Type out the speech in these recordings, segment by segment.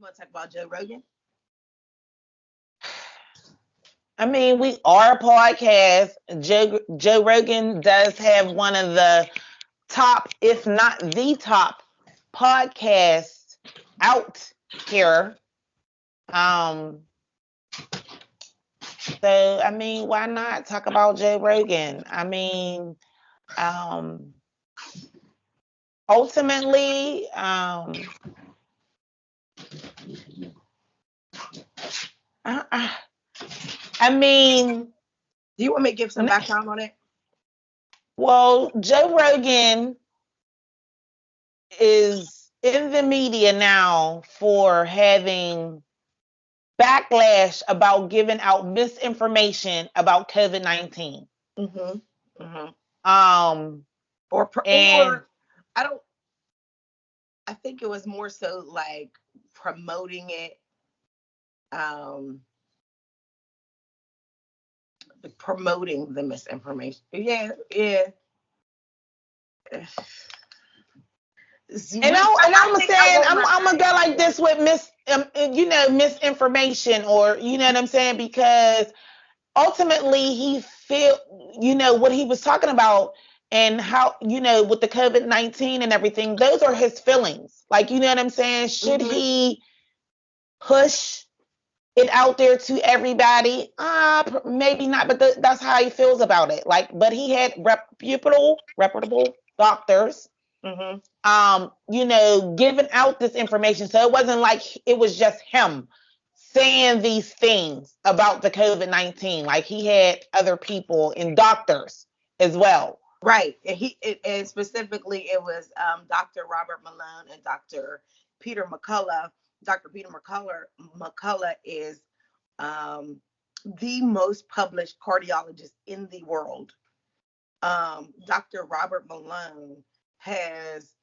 want to talk about Joe Rogan? I mean, we are a podcast. Joe Rogan does have one of the top, if not the top, podcast out here. Um, so I mean, why not talk about Joe Rogan? I mean, um, ultimately, I, I mean, Do you want me to give some background on it? well, Joe Rogan is in the media now for having backlash about giving out misinformation about COVID-19. Mm-hmm. Mm-hmm. Um, and Or I don't. I think it was more so like promoting it, um, promoting the misinformation. Yeah, yeah. I'm think I saying want my. I'm gonna go like this with misinformation, or you know what I'm saying, because ultimately he feel, what he was talking about, and how, with the COVID-19 and everything, those are his feelings, like, you know what I'm saying. Should Mm-hmm. he push it out there to everybody? Maybe not, but that's how he feels about it. Like, but he had reputable doctors, Mm-hmm. giving out this information. So it wasn't like it was just him saying these things about the COVID-19. Like, he had other people and doctors as well. Right, and specifically it was Dr. Robert Malone and Dr. Peter McCullough. Dr. Peter McCullough is the most published cardiologist in the world. Dr. Robert Malone has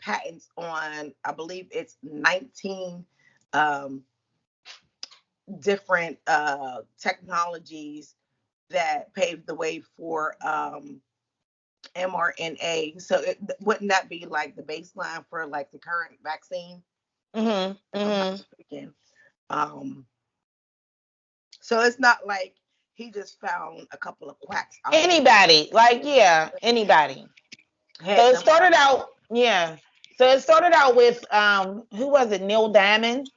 patents on, I believe it's 19 um, different technologies that paved the way for mRNA. So wouldn't that be like the baseline for like the current vaccine? Mm-hmm. If I'm not Mm-hmm. mistaken. Um, so it's not like he just found a couple of quacks out there. Anybody, like, yeah, anybody. So Had it them started out, yeah. So it started out with who was it? Neil Diamond,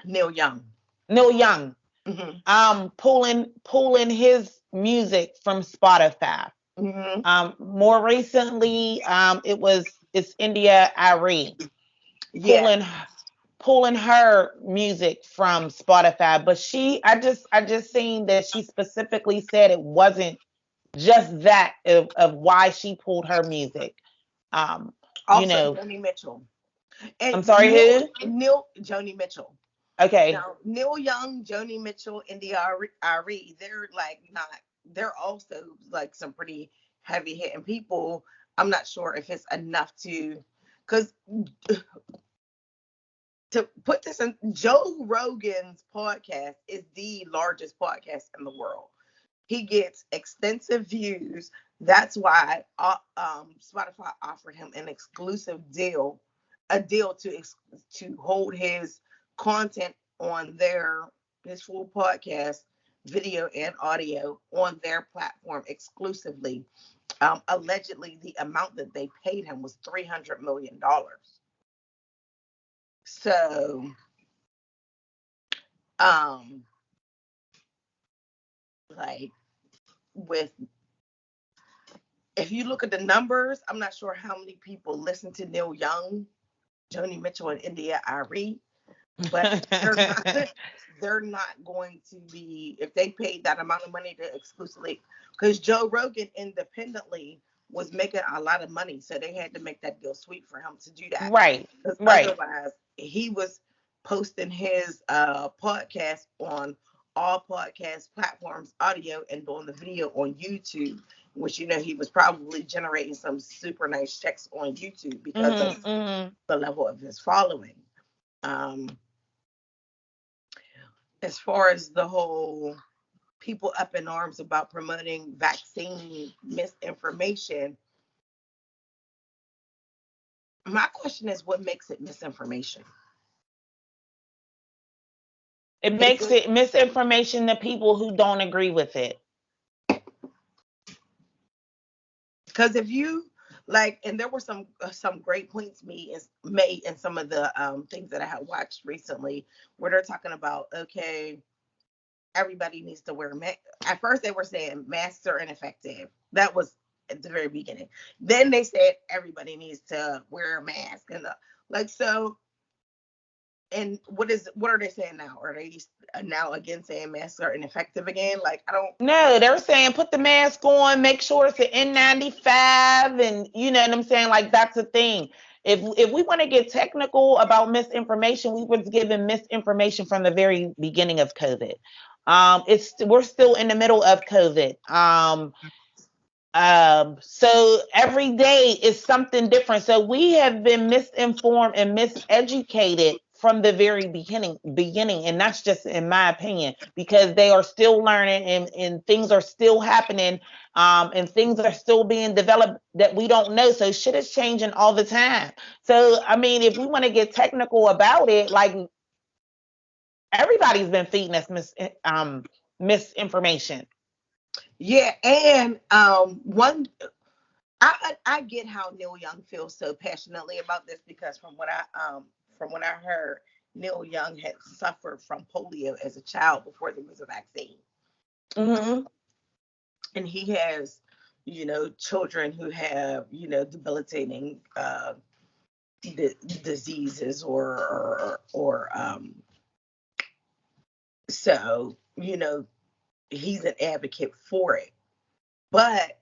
Neil Young. Neil Young, Hmm. pulling his music from Spotify. Hmm. More recently, it's India Irie Yeah. pulling pulling her music from Spotify. But I just seen that she specifically said it wasn't just that of why she pulled her music. Um, you Also, know, Joni Mitchell. And I'm sorry, who? Joni Mitchell. Okay. Now, Neil Young, Joni Mitchell, and the Ari, they're like not, they're also like some pretty heavy hitting people. I'm not sure if it's enough because to put this in, Joe Rogan's podcast is the largest podcast in the world. He gets extensive views. That's why Spotify offered him an exclusive deal, a deal to hold his content on his full podcast, video and audio on their platform exclusively. Allegedly, the amount that they paid him was $300 million. So, um, like with if you look at the numbers, I'm not sure how many people listen to Neil Young, Joni Mitchell, and India Ari, but they're not going to be if they paid that amount of money to exclusively because Joe Rogan independently was making a lot of money, so they had to make that deal sweet for him to do that. Right. Because Right. otherwise, he was posting his podcast on all podcast platforms, audio, and doing the video on YouTube, which he was probably generating some super nice checks on YouTube because of Mm-hmm, mm-hmm. the level of his following. Um, as far as the whole people up in arms about promoting vaccine misinformation, my question is what makes it misinformation? It It's makes it misinformation to people who don't agree with it. because if you like, and there were some great points made in some of the things that I had watched recently, where they're talking about, okay, everybody needs to wear masks. At first, they were saying masks are ineffective. That was at the very beginning. Then they said everybody needs to wear a mask, and like so. And what are they saying now? Are they now again saying masks are ineffective again? Like I don't. No, they're saying put the mask on, make sure it's an N95, and you know what I'm saying? Like that's the thing. If we want to get technical about misinformation, we was given misinformation from the very beginning of COVID. It's we're still in the middle of COVID. So every day is something different. So we have been misinformed and miseducated from the very beginning, and that's just in my opinion, because they are still learning and things are still happening, and things are still being developed that we don't know. So shit is changing all the time. So I mean, if we want to get technical about it, like everybody's been feeding us misinformation. Yeah, and one I get how Neil Young feels so passionately about this because from what I heard, Neil Young had suffered from polio as a child before there was a vaccine, Mm-hmm. and he has, children who have, debilitating diseases or so he's an advocate for it, but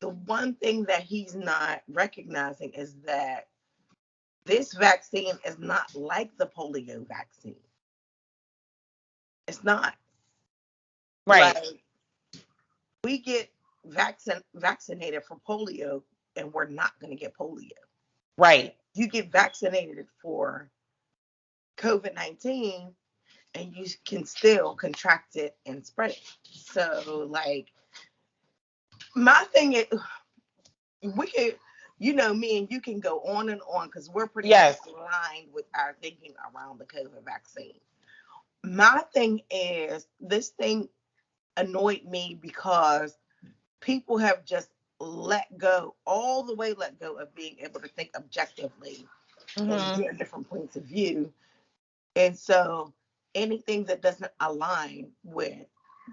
the one thing that he's not recognizing is that this vaccine is not like the polio vaccine. It's not. Right, Like we get vaccinated for polio and we're not going to get polio. right. You get vaccinated for COVID-19 and you can still contract it and spread it. So like my thing is we could, me and you can go on and on because we're pretty much Yes. aligned with our thinking around the COVID vaccine. My thing is this thing annoyed me because people have just all the way let go of being able to think objectively and Mm-hmm. hear different points of view. And so anything that doesn't align with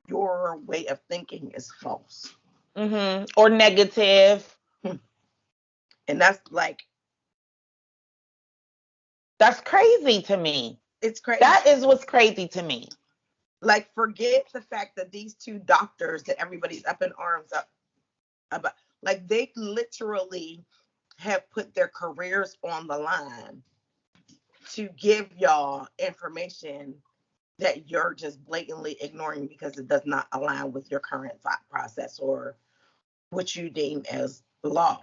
your way of thinking is false. Mm-hmm. Or negative. And that's like, That's crazy to me. it's crazy. That is what's crazy to me. Like, forget the fact that these two doctors that everybody's up in arms up about, like, they literally have put their careers on the line to give y'all information that you're just blatantly ignoring because it does not align with your current thought process or what you deem as law.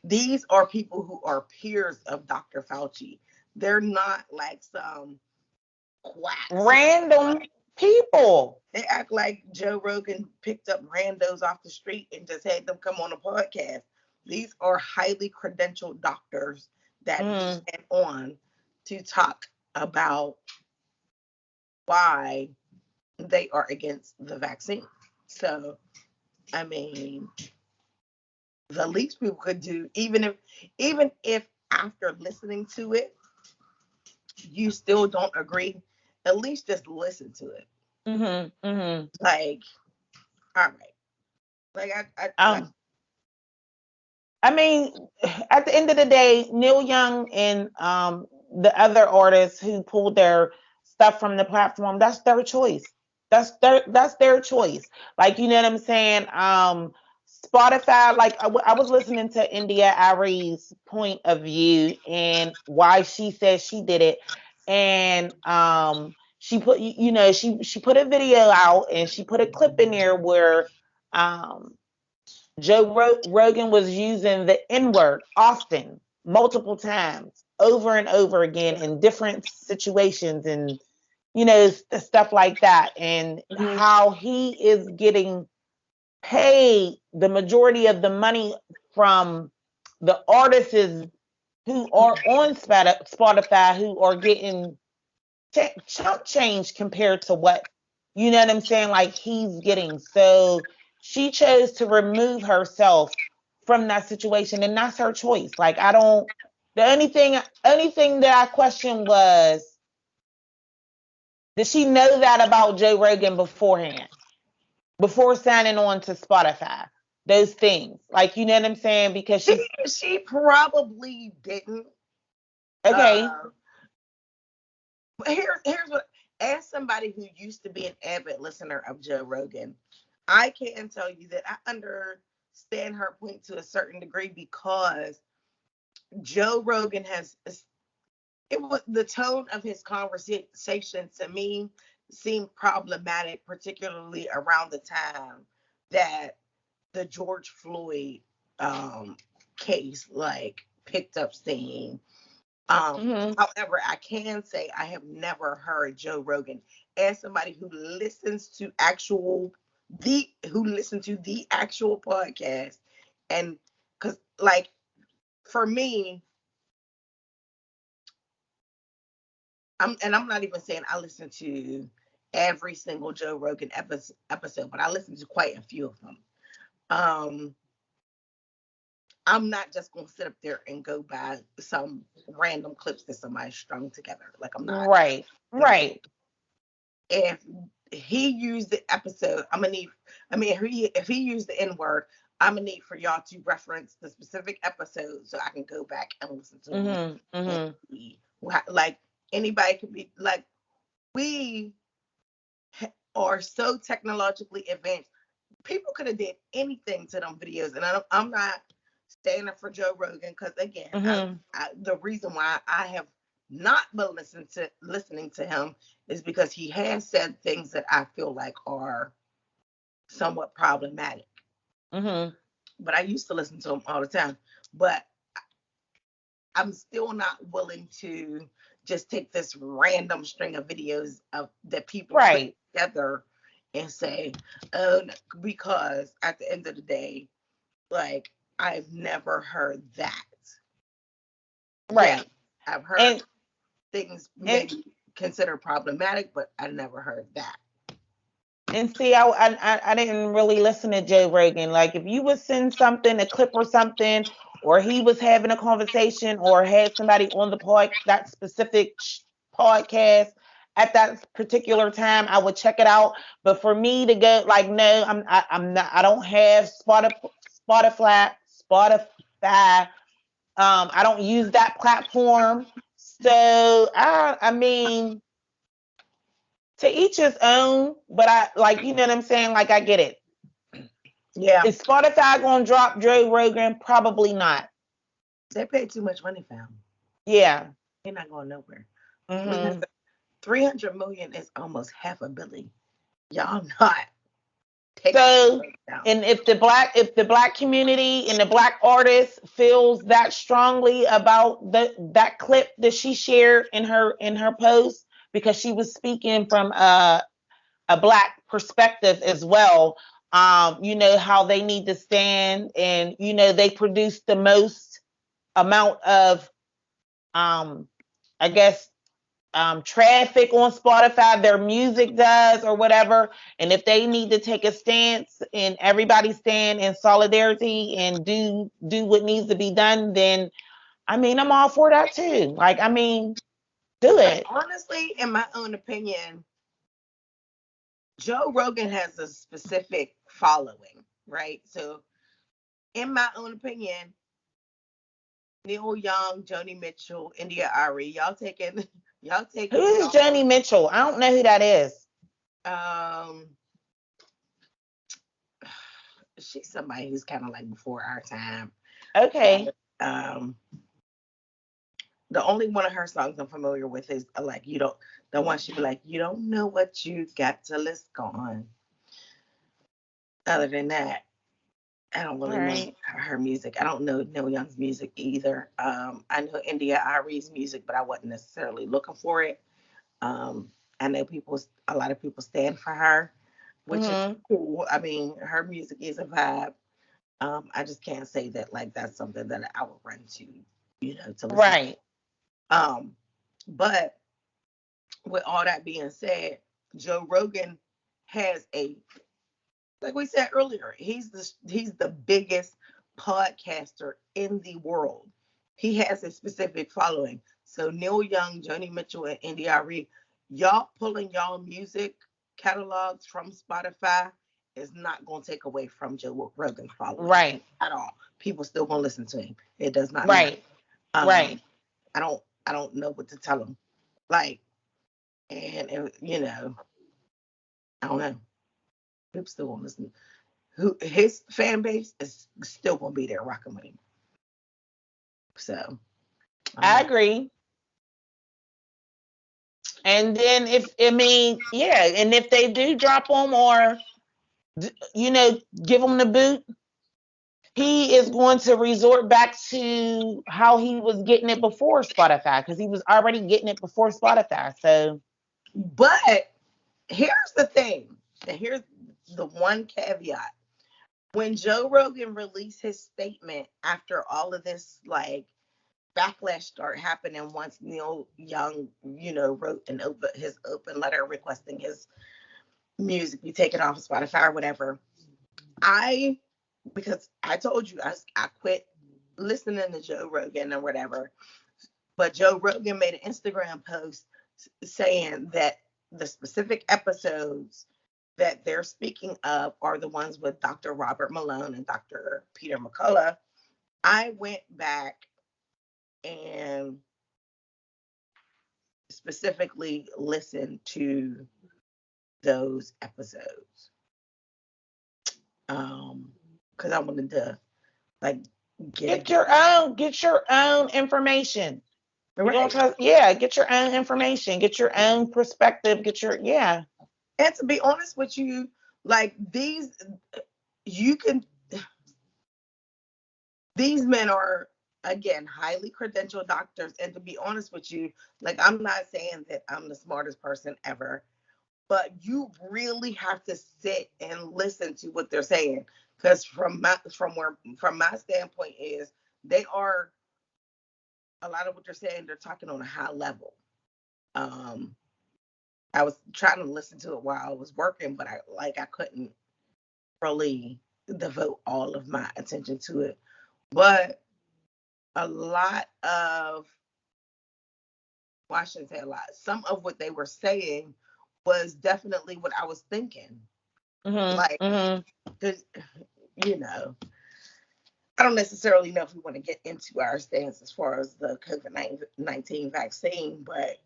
These are people who are peers of Dr. Fauci. They're not like some quacks. Random people. They act like Joe Rogan picked up randos off the street and just had them come on a podcast. These are highly credentialed doctors that he Mm, had on to talk about why they are against the vaccine. So, I mean, the least people could do, even if after listening to it, you still don't agree, at least just listen to it. mm-hmm, mm-hmm. Like, all right. Like like Um, I mean, at the end of the day, Neil Young and the other artists who pulled their stuff from the platform, that's their choice. That's their choice. Like you know what I'm saying? Spotify, like I was listening to India Arie's point of view and why she said she did it, and she put she put a video out and she put a clip in there where um Joe Rogan was using the N word often, multiple times, over and over again in different situations and, stuff like that. And mhm, how he is getting paid the majority of the money from the artists who are on Spotify who are getting chump change compared to what, you know what I'm saying, like he's getting. So she chose to remove herself from that situation, and that's her choice. Like I don't. The only thing that I questioned was, did she know that about Joe Rogan beforehand, before signing on to Spotify? Those things, like, you know what I'm saying, because she's She probably didn't. okay. Uh, here's what. As somebody who used to be an avid listener of Joe Rogan, I can tell you that I understand her point to a certain degree because Joe Rogan has, it was the tone of his conversation to me seemed problematic, particularly around the time that the George Floyd um, case like picked up steam. Hmm. However, I can say I have never heard Joe Rogan, as somebody who listened to the actual podcast, and because like for me, I'm not even saying I listen to every single Joe Rogan episode, but I listen to quite a few of them. Um, I'm not just gonna sit up there and go by some random clips that somebody strung together. Like I'm not Right, gonna do. right. If he used the episode, I'm gonna need. I mean, if he used the N word, I'm gonna need for y'all to reference the specific episode so I can go back and listen to them Hmm. and Hmm. see. Like anybody could be like, we are so technologically advanced. People could have did anything to them videos, and I'm not standing for Joe Rogan because again, Hmm. the reason why I have not been listening to him is because he has said things that I feel like are somewhat problematic. Hmm. But I used to listen to him all the time. But I'm still not willing to just take this random string of videos of that people put Right, together and say, oh, no, because at the end of the day, like I've never heard that. Yeah, right. I've heard And things and maybe considered problematic, but I never heard that. and see, I didn't really listen to Joe Rogan. Like, if you would send something, a clip or something, or he was having a conversation, or had somebody on the that specific podcast at that particular time, I would check it out. But for me to go, like, no, I'm not. I don't have Spotify. Spotify. I don't use that platform. So I mean, to each his own, but I, like, you know what I'm saying? Like, I get it. Yeah, Is Spotify gonna drop Joe Rogan? Probably not. they pay too much money for him. Yeah. They're not going nowhere. Listen, Hmm. 300 million is almost half a billion. Y'all not taking So, it down. and if the black community and the black artist feels that strongly about that clip that she shared in her post, because she was speaking from a black perspective as well. You know how they need to stand, and they produce the most amount of, um, I guess, traffic on Spotify. Their music does, or whatever. And if they need to take a stance, and everybody stand in solidarity and do what needs to be done, then I mean, I'm all for that too. Like, I mean, do it. Honestly, in my own opinion, Joe Rogan has a specific following, right? So, in my own opinion, Neil Young, Joni Mitchell, India Ari, y'all Who taking is y'all. Joni Mitchell? I don't know who that is. Um, she's somebody who's kind of like before our time. Okay. But, the only one of her songs I'm familiar with is like you don't. The one she be like, you don't know what you got till it's gone. Other than that, I don't All really know right. her music. I don't know Neil Young's music either. I know India Ari's music, but I wasn't necessarily looking for it. Um, I know a lot of people stand for her, which is Hmm. cool. I mean, her music is a vibe. I just can't say that like that's something that I would run to, to listen. Right. Um, but with all that being said, Joe Rogan has a, like we said earlier, he's the biggest podcaster in the world. He has a specific following. So Neil Young, Joni Mitchell, and NDRE, y'all pulling y'all music catalogs from Spotify is not going to take away from Joe Rogan's following Right. at all. People still going to listen to him. It does not matter. Right. Um, Right. I don't know what to tell him. Like, and I don't know. People still want to listen. Who his fan base is still gonna be there rocking with him. So I don't I know. agree. And then if I mean, yeah, and if they do drop them or give them the boot, he is going to resort back to how he was getting it before Spotify because he was already getting it before Spotify. So But here's the thing, and here's the one caveat. When Joe Rogan released his statement after all of this like backlash started happening once Neil Young, wrote his open letter requesting his music be taken off of Spotify or whatever, I because I told you I quit listening to Joe Rogan or whatever. But Joe Rogan made an Instagram post saying that the specific episodes that they're speaking of are the ones with Dr. Robert Malone and Dr. Peter McCullough. I went back and specifically listened to those episodes because I wanted to like get get your own information. You don't right. trust, yeah, get your own information, get your own perspective, get your yeah. And to be honest with you, like you can these men are again highly credentialed doctors, and to be honest with you, like I'm not saying that I'm the smartest person ever, but you really have to sit and listen to what they're saying, because from my standpoint is they are a lot of what they're saying, they're talking on a high level. um I was trying to listen to it while I was working, but I couldn't really devote all of my attention to it. But a lot of, well, I shouldn't say a lot. Some of what they were saying was definitely what I was thinking. Mhm. Like, Mhm. because, you know, I don't necessarily know if we want to get into our stance as far as the COVID-19 vaccine, but,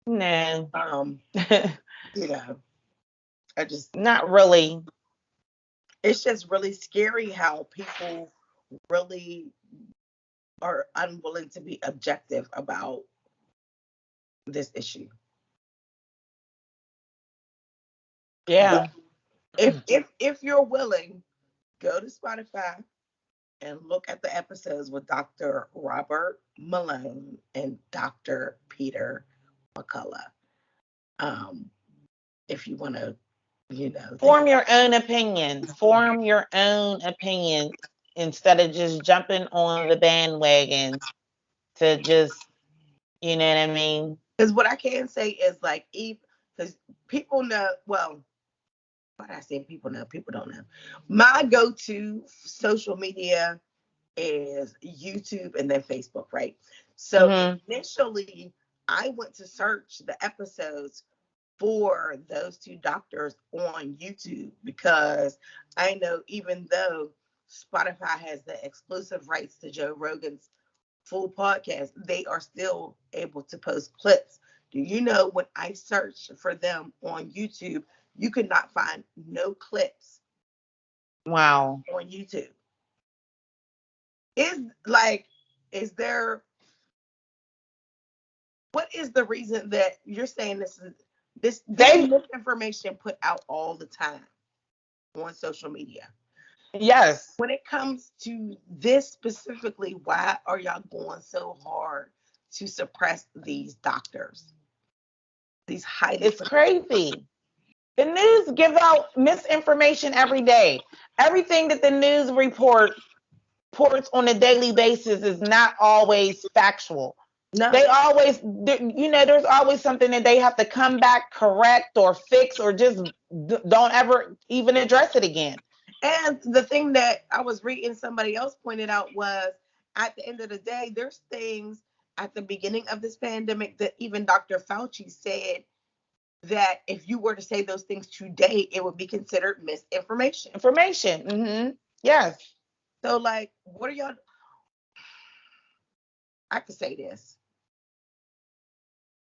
No. um, you know, I just, Not really. it's just really scary how people really are unwilling to be objective about this issue. Yeah. But if you're willing, go to Spotify and look at the episodes with Dr. Robert Malone and Dr. Peter McCullough. Um, if you want to, think Form about your own opinion. Form your own opinion instead of just jumping on the bandwagon to just, you know what I mean? because what I can say is like, because people know, well, what I say people know, people don't know. My go-to social media is YouTube and then Facebook, right? So Mhm. initially, I went to search the episodes for those two doctors on YouTube because I know even though Spotify has the exclusive rights to Joe Rogan's full podcast, they are still able to post clips. Do you know when I searched for them on YouTube, you could not find no clips Wow. on YouTube? Is like, is there, what is the reason that you're saying there's They misinformation put out all the time on social media? yes. When it comes to this specifically, why are y'all going so hard to suppress these doctors, these highly It's credentialed doctors? crazy. The news give out misinformation every day. Everything that the news reports on a daily basis is not always factual. No. They always, there's always something that they have to come back, correct, or fix, or just don't ever even address it again. And the thing that I was reading, somebody else pointed out was at the end of the day, there's things at the beginning of this pandemic that even Dr. Fauci said that if you were to say those things today, it would be considered misinformation. Information. Yes. So, like, what are y'all? I could say this.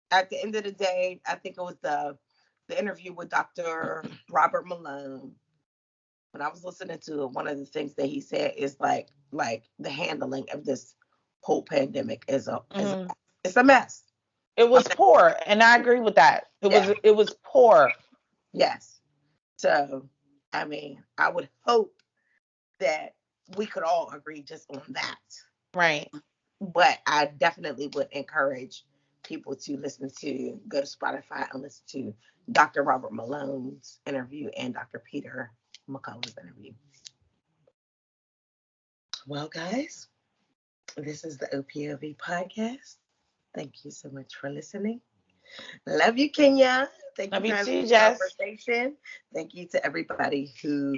At the end of the day, I think it was the interview with Dr. Robert Malone. When I was listening to it, one of the things that he said is like the handling of this whole pandemic is hmm it's a mess. It was poor, and I agree with that. Yeah. It was poor. Yes. So, I mean, I would hope that we could all agree just on that. Right. But I definitely would encourage people to go to Spotify and listen to Dr. Robert Malone's interview and Dr. Peter McCullough's interview. Well, guys, this is the O.P.O.V podcast. Thank you so much for listening. Love you, Kenya. Thank you Love for you having too, this Jess. conversation. Thank you to everybody who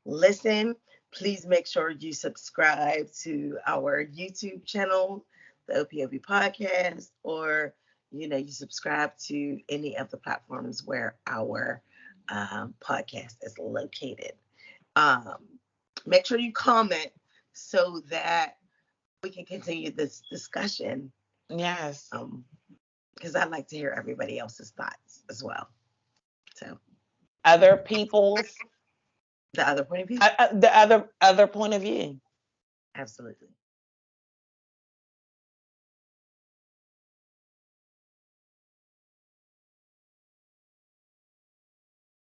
listened. Please make sure you subscribe to our YouTube channel, the O.P.O.V podcast, or you subscribe to any of the platforms where our podcast is located. Um, Make sure you comment so that we can continue this discussion. Yes. Because I'd like to hear everybody else's thoughts as well. So Other people's, the other point of view, the other point of view. absolutely.